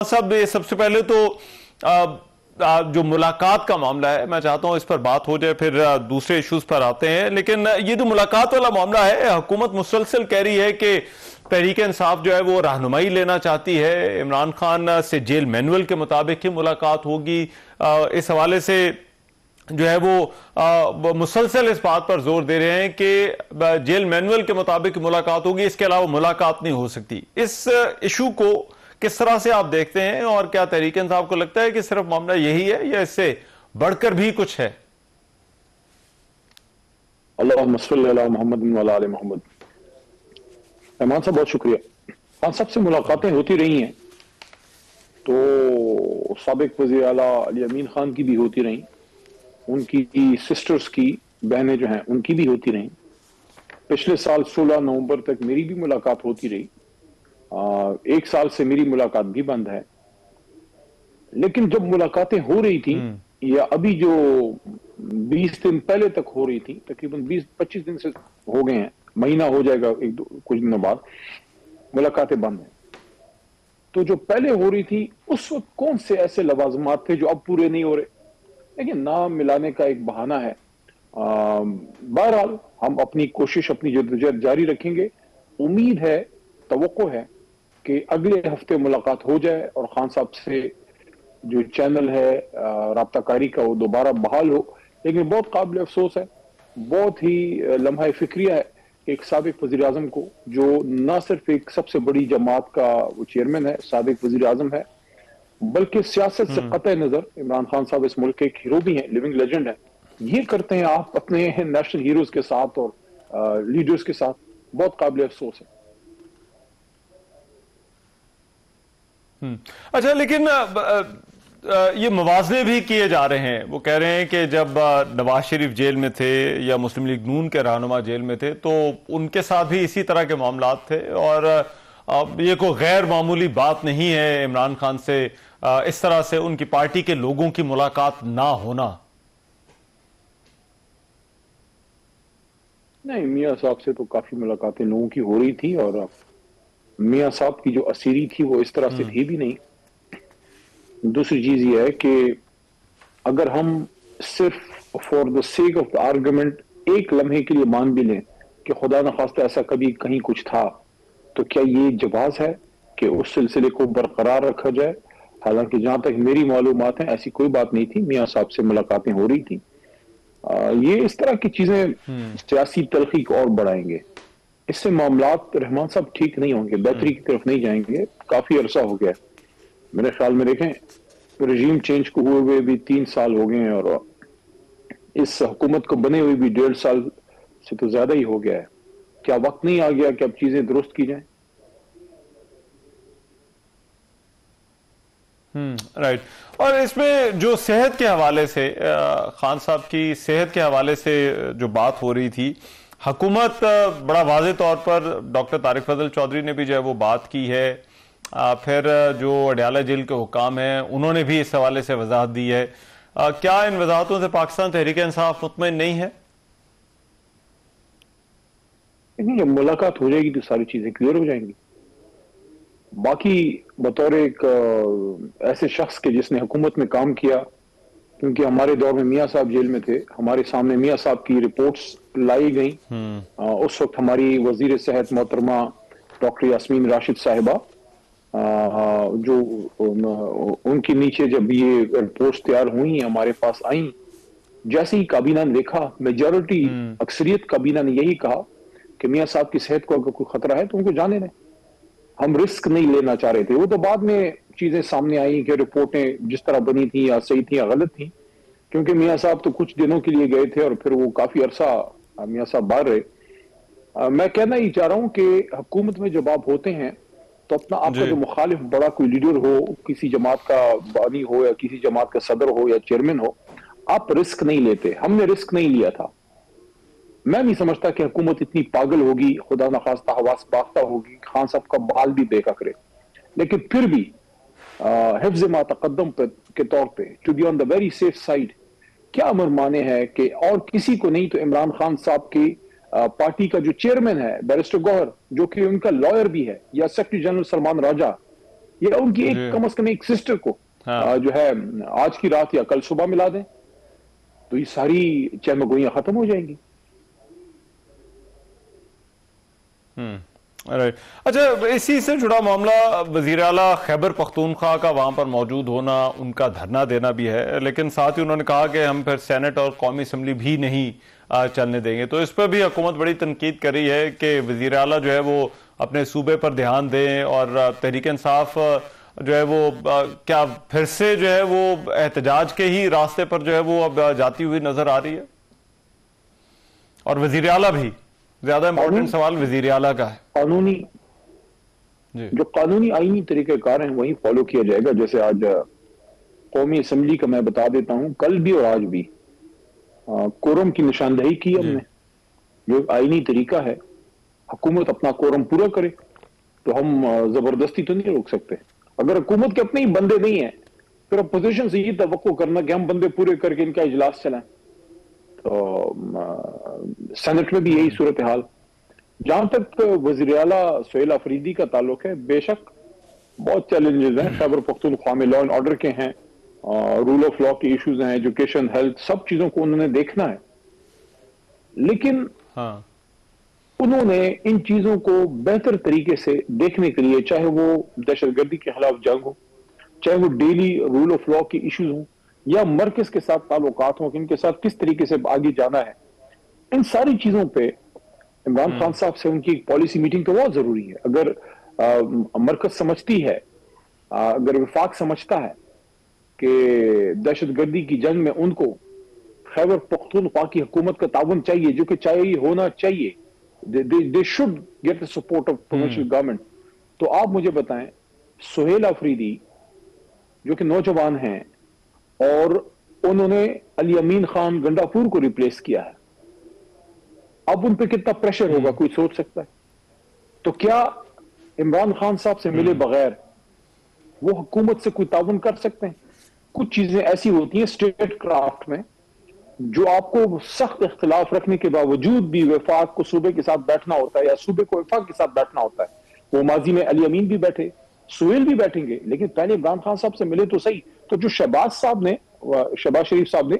साहब ये सबसे पहले तो जो मुलाकात का मामला है, मैं चाहता हूं इस पर बात हो जाए, फिर दूसरे इश्यूज पर आते हैं। लेकिन ये जो मुलाकात वाला मामला है, हुकूमत मुसलसल कह रही है कि तहरीक इंसाफ जो है वो रहनुमाई लेना चाहती है, इमरान खान से जेल मैनुअल के मुताबिक ही मुलाकात होगी। इस हवाले से जो है वो मुसलसल इस बात पर जोर दे रहे हैं कि जेल मैनुअल के मुताबिक मुलाकात होगी, इसके अलावा मुलाकात नहीं हो सकती। इस इशू को किस तरह से आप देखते हैं, और क्या तहरीक इंसाफ को लगता है कि सिर्फ मामला यही है या इससे बढ़कर भी कुछ है? अल्लाहुम्मा सल्ली अला मोहम्मद व अला आले मोहम्मद। रहमान साहब बहुत शुक्रिया। खान साहब से मुलाकातें होती रही हैं, तो साबिक वज़ीर आला अली अमीन खान की भी होती रही, उनकी सिस्टर्स की बहनें जो हैं उनकी भी होती रही। पिछले साल 16 नवंबर तक मेरी भी मुलाकात होती रही। एक साल से मेरी मुलाकात भी बंद है। लेकिन जब मुलाकातें हो रही थी, या अभी जो 20 दिन पहले तक हो रही थी, तकरीबन 20-25 दिन से हो गए हैं, महीना हो जाएगा कुछ दिनों बाद, मुलाकातें बंद हैं। तो जो पहले हो रही थी उस वक्त कौन से ऐसे लवाजमात थे जो अब पूरे नहीं हो रहे? लेकिन नाम मिलाने का एक बहाना है। बहरहाल हम अपनी कोशिश, अपनी जद्दोजहद जारी रखेंगे। उम्मीद है, तवक्को है कि अगले हफ्ते मुलाकात हो जाए और खान साहब से जो चैनल है राब्ताकारी का वो दोबारा बहाल हो। लेकिन बहुत काबिल अफसोस है, बहुत ही लम्हा फिक्रिया है एक साबिक वज़ीर आज़म को, जो न सिर्फ एक सबसे बड़ी जमात का वो चेयरमैन है, साबिक वज़ीर आज़म है, बल्कि सियासत से कतई नजर इमरान खान साहब इस मुल्क के एक हीरो भी हैं, लिविंग लेजेंड है। ये करते हैं आप अपने नेशनल हीरोज के साथ और लीडर्स के साथ। बहुत काबिल अफसोस है। अच्छा, लेकिन ये मुवाज़ने भी किए जा रहे हैं। वो कह रहे हैं कि जब नवाज शरीफ जेल में थे या मुस्लिम लीग नून के रहनुमा जेल में थे, तो उनके साथ भी इसी तरह के मामलात थे, और ये कोई गैर मामूली बात नहीं है इमरान खान से इस तरह से उनकी पार्टी के लोगों की मुलाकात ना होना। नहीं, मियां साहब से तो काफी मुलाकातें लोगों की हो रही थी, और मियां साहब की जो असीरी थी वो इस तरह से थी भी नहीं। दूसरी चीज ये है कि अगर हम सिर्फ for the sake of the argument एक लम्हे के लिए मान भी लें कि खुदा न खास्ता ऐसा कभी कहीं कुछ था, तो क्या ये जवाज है कि उस सिलसिले को बरकरार रखा जाए? हालांकि जहां तक मेरी मालूमात है ऐसी कोई बात नहीं थी, मियां साहब से मुलाकातें हो रही थी। ये इस तरह की चीजें सियासी तलखी को और बढ़ाएंगे। इससे मामलात रहमान साहब ठीक नहीं होंगे, बेहतरी की तरफ नहीं जाएंगे। काफी अरसा हो गया मेरे ख्याल में, देखें रजीम चेंज को हुए हुए भी 3 साल हो गए हैं, और इस हुकूमत को बने हुए भी 1.5 साल से तो ज्यादा ही हो गया है। क्या वक्त नहीं आ गया कि अब चीजें दुरुस्त की जाएं? राइट। और इसमें जो सेहत के हवाले से, खान साहब की सेहत के हवाले से जो बात हो रही थी, हुकूमत बड़ा वाज़े तौर पर, डॉक्टर तारिक फजल चौधरी ने भी जो है वो बात की है, फिर जो अडयाला जेल के हुकाम हैं उन्होंने भी इस हवाले से वजाहत दी है। क्या इन वजाहतों से पाकिस्तान तहरीक इंसाफ मुतमईन नहीं है? नहीं, जब मुलाकात हो जाएगी तो सारी चीजें क्लियर हो जाएंगी। बाकी बतौर एक ऐसे शख्स के जिसने हुकूमत में काम किया, क्योंकि हमारे दौर में मियां साहब जेल में थे, हमारे सामने मियां साहब की रिपोर्ट्स लाई गई। उस वक्त हमारी वजीर सेहत मोहतरमा डॉक्टर यास्मीन राशिद साहिबा, जो उनके नीचे जब ये रिपोर्ट्स तैयार हुई, हमारे पास आई, जैसे ही काबीना ने देखा, मेजॉरिटी अक्सरियत काबीना ने यही कहा कि मियां साहब की सेहत को अगर कोई खतरा है तो उनको जाने दें। हम रिस्क नहीं लेना चाह रहे थे। वो तो बाद में चीजें सामने आई कि रिपोर्टें जिस तरह बनी थी या सही थी या गलत थी, क्योंकि मियां साहब तो कुछ दिनों के लिए गए थे और फिर वो काफी अरसा मियां साहब बाहर रहे। मैं कहना ही चाह रहा हूं कि हुकूमत में जब आप होते हैं तो अपना आपका जो मुखालिफ बड़ा कोई लीडर हो, किसी जमात का बानी हो या किसी जमात का सदर हो या चेयरमैन हो, आप रिस्क नहीं लेते। हमने रिस्क नहीं लिया था। मैं नहीं समझता कि हुकूमत इतनी पागल होगी, खुदा न खास्ता हवास बाख्ता होगी, खान साहब का बहाल भी देखा करे। लेकिन फिर भी हिफ्ज़ मा तक़द्दम के तौर पे, to be on the very safe side, क्या अमर माने है कि और किसी को नहीं तो इमरान खान साहब की पार्टी का जो चेयरमैन है बैरिस्टर गौहर, जो कि उनका लॉयर भी है, या सेक्रेटरी जनरल सलमान राजा, یا ان کی ایک کم از کم ایک سسٹر کو جو ہے آج کی رات یا کل صبح ملا دیں، تو یہ ساری چہمگوئیاں ختم ہو جائیں گی. اچھا، اسی سے جڑا معاملہ وزیر اعلیٰ خیبر پختونخوا کا وہاں پر موجود ہونا، ان کا دھرنا دینا بھی ہے، لیکن ساتھ ہی انہوں نے کہا کہ ہم پھر سینٹ اور قومی اسمبلی بھی نہیں چلنے دیں گے. تو اس پہ بھی حکومت بڑی تنقید کر رہی ہے کہ وزیر اعلیٰ جو ہے وہ اپنے صوبے پر دھیان دیں، اور تحریک انصاف جو ہے وہ کیا پھر سے جو ہے وہ احتجاج کے ہی راستے پر جو ہے وہ اب جاتی ہوئی نظر آ رہی ہے؟ اور وزیر اعلیٰ بھی، زیادہ امپورٹنٹ سوال وزیر اعلیٰ کا ہے. جو قانونی آئینی طریقہ کار ہیں وہی فالو کیا جائے گا. جیسے آج قومی اسمبلی کا میں بتا دیتا ہوں، کل بھی اور آج بھی کورم کی نشاندہی کی ہم نے، جو آئینی طریقہ ہے. حکومت اپنا کورم پورا کرے تو ہم زبردستی تو نہیں روک سکتے. اگر حکومت کے اپنے ہی بندے نہیں ہیں، پھر اپوزیشن سے یہ توقع کرنا کہ ہم بندے پورے کر کے ان کا اجلاس چلائیں، تو سینٹ میں بھی یہی صورتحال. جہاں تک وزیر اعلیٰ سہیل آفریدی کا تعلق ہے، بے شک بہت چیلنجز ہیں. خیبر پختونخوا میں لا اینڈ آرڈر کے ہیں، رول آف لا کے ایشوز ہیں، ایجوکیشن، ہیلتھ، سب چیزوں کو انہوں نے دیکھنا ہے. لیکن انہوں نے ان چیزوں کو بہتر طریقے سے دیکھنے کے لیے، چاہے وہ دہشت گردی کے خلاف جنگ ہو، چاہے وہ ڈیلی رول آف لا کے ایشوز ہوں، یا مرکز کے ساتھ تعلقات ہوں کہ ان کے ساتھ کس طریقے سے آگے جانا ہے، ان ساری چیزوں پہ عمران خان صاحب سے ان کی ایک پالیسی میٹنگ تو بہت ضروری ہے. اگر مرکز سمجھتی ہے، اگر وفاق سمجھتا ہے کہ دہشت گردی کی جنگ میں ان کو خیبر پختونخوا کی حکومت کا تعاون چاہیے، جو کہ چاہیے ہونا چاہیے، they should get the support of provincial government. تو آپ مجھے بتائیں، سہیل آفریدی جو کہ نوجوان ہیں اور انہوں نے علی امین خان گنڈاپور کو ریپلیس کیا ہے، اب ان پہ کتنا پریشر ہوگا کوئی سوچ سکتا ہے؟ تو کیا عمران خان صاحب سے ملے بغیر وہ حکومت سے کوئی تعاون کر سکتے ہیں؟ کچھ چیزیں ایسی ہوتی ہیں اسٹیٹ کرافٹ میں جو آپ کو سخت اختلاف رکھنے کے باوجود بھی وفاق کو صوبے کے ساتھ بیٹھنا ہوتا ہے، یا صوبے کو وفاق کے ساتھ بیٹھنا ہوتا ہے. وہ ماضی میں علی امین بھی بیٹھے، سہیل بھی بیٹھیں گے، لیکن پہلے عمران خان صاحب سے ملے تو صحیح. تو جو شہباز شریف صاحب نے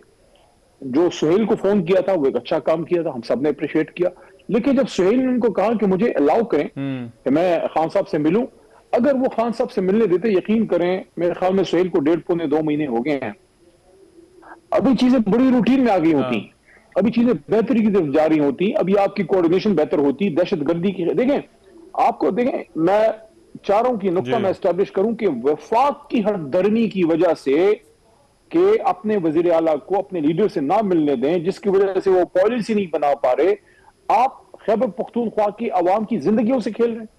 جو سہیل کو فون کیا تھا، وہ ایک اچھا کام کیا تھا، ہم سب نے اپریشیٹ کیا. لیکن جب سہیل نے ان کو کہا کہ مجھے الاؤ کریں کہ میں خان صاحب سے ملوں، اگر وہ خان صاحب سے ملنے دیتے، یقین کریں میرے خیال میں سہیل کو 1.5 مہینے ہو گئے ہیں، ابھی چیزیں بڑی روٹین میں آ گئی ہوتی، ابھی چیزیں بہتری کی طرف جا رہی ہوتی، ابھی آپ کی کوارڈینیشن بہتر ہوتی. دہشت گردی کی دیکھیں، آپ کو دیکھیں، میں چاروں کی نقطہ میں اسٹیبلش کروں کہ وفاق کی ہر درمی کی وجہ سے کہ اپنے وزیر اعلیٰ کو اپنے لیڈر سے نہ ملنے دیں، جس کی وجہ سے وہ پالیسی نہیں بنا پا رہے. آپ خیبر پختونخوا کی عوام کی زندگیوں سے کھیل رہے ہیں.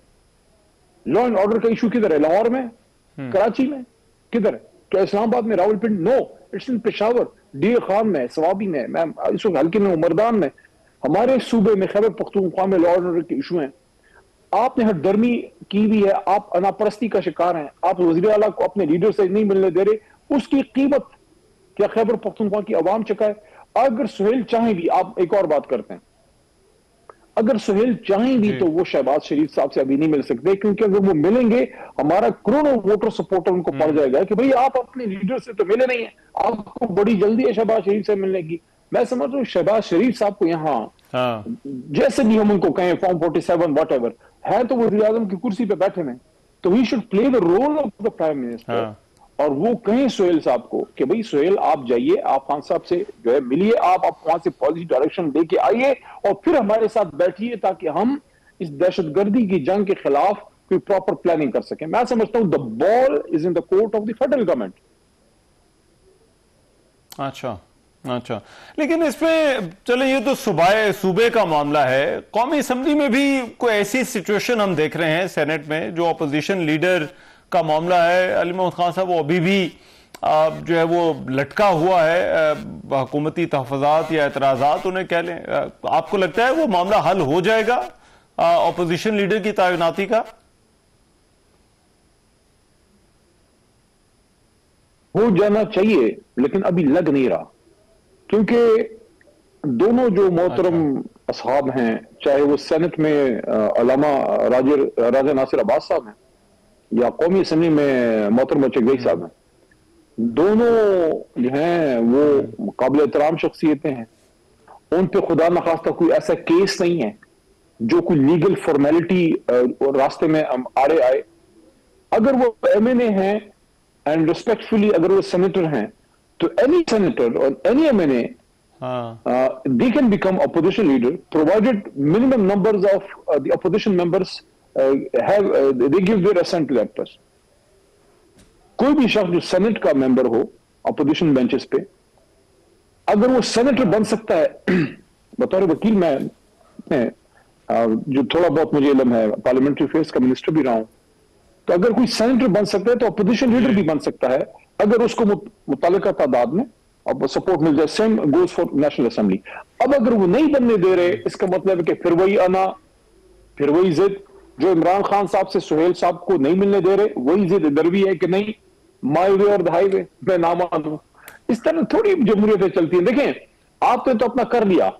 لا اینڈ آرڈر کا ایشو کدھر ہے؟ لاہور میں، کراچی میں، کدھر ہے؟ کیا اسلام آباد میں، Rawalpindi? No, it's in Peshawar, D Khan میں، سوابی میں، میں اس وقت ہلکے میں عمردان میں. ہمارے صوبے میں خیبر پختونخوا میں لا اینڈ آرڈر کے ایشو ہیں. آپ نے ہر درمی کی بھی ہے، آپ انا پرستی کا شکار ہیں، آپ وزیر اعلیٰ کو اپنے لیڈر سے نہیں ملنے دے رہے. اس کی قیمت کیا خیبر پختونخوا کی عوام چکائے؟ اگر سہیل چاہیں بھی، آپ ایک اور بات کرتے ہیں، اگر سہیل چاہیں بھی تو وہ شہباز شریف صاحب سے ابھی نہیں مل سکتے، کیونکہ اگر وہ ملیں گے ہمارا کروڑوں ووٹر سپورٹر ان کو پڑ جائے گا کہ بھئی آپ اپنے لیڈر سے تو ملے نہیں ہیں، آپ کو بڑی جلدی ہے شہباز شریف سے ملنے کی. میں سمجھ رہا ہوں شہباز شریف صاحب کو یہاں جیسے بھی ہم ان کو کہیں فارم 47 واٹ ایور ہے، تو وزیر اعظم کی کرسی پہ بیٹھے ہیں، تو he should play the role of the prime minister. اور وہ کہیں سہیل صاحب کو کہ بھئی سہیل آپ جائیے، آپ خان صاحب سے جو ہے ملیے، آپ وہاں سے پالیسی ڈائریکشن لے کے آئیے اور پھر ہمارے ساتھ بیٹھیے، تاکہ ہم اس دہشت گردی کی جنگ کے خلاف کوئی پراپر پلاننگ کر سکیں. میں سمجھتا ہوں the ball is in the court of the federal government. اچھا، لیکن اس میں چلیں یہ تو صوبے کا معاملہ ہے. قومی اسمبلی میں بھی کوئی ایسی سچویشن ہم دیکھ رہے ہیں سینٹ میں، جو اپوزیشن لیڈر کا معاملہ ہے. علی محمد خان صاحب وہ ابھی بھی جو ہے وہ لٹکا ہوا ہے، حکومتی تحفظات یا اعتراضات انہیں کہہ لیں. آپ کو لگتا ہے وہ معاملہ حل ہو جائے گا اپوزیشن لیڈر کی تعیناتی کا؟ ہو جانا چاہیے، لیکن ابھی لگ نہیں رہا، کیونکہ دونوں جو محترم اصحاب ہیں، چاہے وہ سینٹ میں علامہ راجہ ناصر عباس صاحب ہیں، या कौमी असम्बली में मोहतरमा चगई साहब हैं, दोनों जो हैं वो काबिल एहतराम शख्सियतें हैं। उन पे खुदा न खास्ता कोई ऐसा केस नहीं है जो कोई लीगल फॉर्मेलिटी रास्ते में आड़े आए। अगर वो एमएनए हैं एंड रिस्पेक्टफुली अगर वो सेनेटर हैं, तो एनी सेनेटर और any MNA they can become opposition leader provided minimum numbers of the opposition members they give their assent to that person. कोई भी शख्स जो सेनेट का मेंबर हो अपोजिशन बेंचेस पे, अगर वो सेनेटर बन सकता है बतौर वकील मैं जो थोड़ा बहुत मुझे इल्म है, पार्लियामेंट्री अफेयर्स का मिनिस्टर भी रहा हूं, तो अगर कोई सेनेटर बन सकता है तो अपोजिशन लीडर भी बन सकता है अगर उसको मुतालिका तादाद में अब सपोर्ट मिल जाए। Same goes for national assembly. अब अगर वो नहीं बनने दे रहे, इसका मतलब है कि फिर वही आना, फिर वही जिद जो इमरान खान साहब से सुहेल साहब को नहीं मिलने दे रहे, वही जिद इधर भी है कि नहीं माई वे और द हाईवे मैं ना मानूं। इस तरह थोड़ी जमहूरियतें चलती हैं। देखें, आपने तो अपना कर लिया,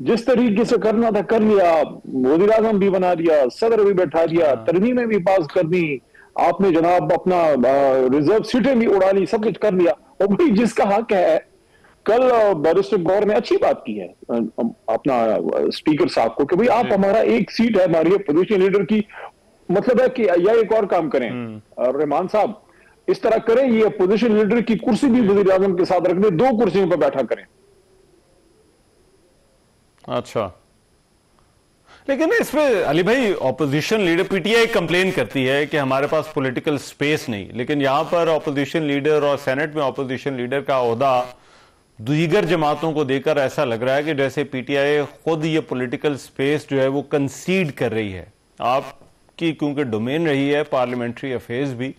जिस तरीके से करना था कर लिया, वज़ीर आज़म भी बना दिया, सदर भी बैठा दिया, तरमीमें भी पास कर दी, आपने जनाब अपना रिजर्व सीटें भी उड़ा ली, सब कुछ कर लिया। और भाई जिसका हक है, कल बैरिस्टर गौर ने अच्छी बात की है अपना स्पीकर साहब को कि भाई आप हमारा एक सीट है हमारी अपोजिशन लीडर की, मतलब है कि या एक और काम करें रहमान साहब, इस तरह करें, ये अपोजिशन लीडर की कुर्सी भी वज़ीर आज़म के साथ रख दे, 2 कुर्सियों पर बैठा करें। अच्छा, लेकिन इसमें अली भाई ऑपोजिशन लीडर पीटीआई कंप्लेन करती है कि हमारे पास पॉलिटिकल स्पेस नहीं, लेकिन यहां पर ऑपोजिशन लीडर और सेनेट में ऑपोजिशन लीडर का ओहदा दीगर जमातों को देकर ऐसा लग रहा है कि जैसे पीटीआई खुद ये पॉलिटिकल स्पेस जो है वो कंसीड कर रही है। आपकी क्योंकि डोमेन रही है पार्लियामेंट्री अफेयर्स भी,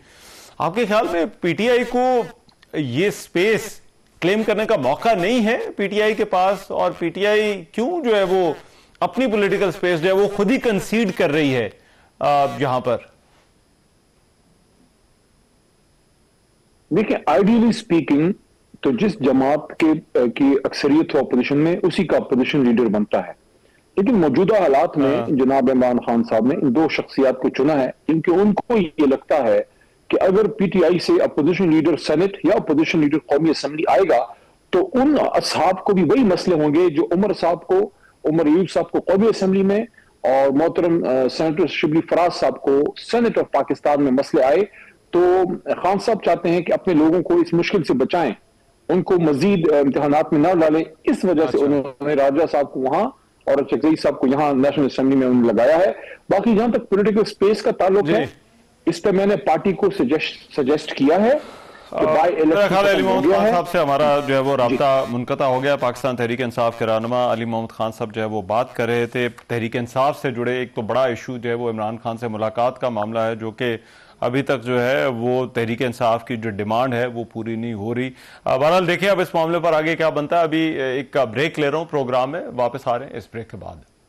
आपके ख्याल में पीटीआई को ये स्पेस क्लेम करने का मौका नहीं है पीटीआई के पास, और पीटीआई क्यों जो है वो अपनी पॉलिटिकल स्पेस जो है वो खुद ही कंसीड कर रही है यहां पर? देखिए, आइडियली स्पीकिंग तो जिस जमात की अक्सरियत हो अपोजिशन में, उसी का अपोजिशन लीडर बनता है। लेकिन मौजूदा हालात में जनाब इमरान खान साहब ने इन 2 शख्सियात को चुना है क्योंकि उनको ये लगता है कि अगर पीटीआई से अपोजिशन लीडर सेनेट या अपोजिशन लीडर कौमी असेंबली आएगा तो उन असहाब को भी वही मसले होंगे जो उमर यूब साहब को कौमी असेंबली में और मोहतरम सेनेटर शिबली फराज साहब को सेनेट ऑफ पाकिस्तान में मसले आए। तो खान साहब चाहते हैं कि अपने लोगों को इस मुश्किल से बचाएं, उनको मजीद इम्तिहानात में ना डालें। इस वजह से उन्होंने राजा साहब को वहां और चगई साहब को यहां नेशनल असेंबली में उन्होंने लगाया है। बाकी जहां तक पॉलिटिकल स्पेस का ताल्लुक है, इस पर मैंने पार्टी को सजेस्ट किया है। मेरा ख्याल अली मोहम्मद खान साहब से हमारा जो है वो राब्ता मुनक़ता हो गया। पाकिस्तान तहरीक इंसाफ के रहनुमा अली मोहम्मद खान साहब जो है वो बात कर रहे थे तहरीक इंसाफ से जुड़े। एक तो बड़ा इशू जो है वो इमरान खान से मुलाकात का मामला है, जो कि अभी तक जो है वो तहरीक इंसाफ की जो डिमांड है वो पूरी नहीं हो रही। बहरहाल देखिए अब इस मामले पर आगे क्या बनता है। अभी एक ब्रेक ले रहा हूँ प्रोग्राम में, वापस आ रहे हैं इस ब्रेक के बाद।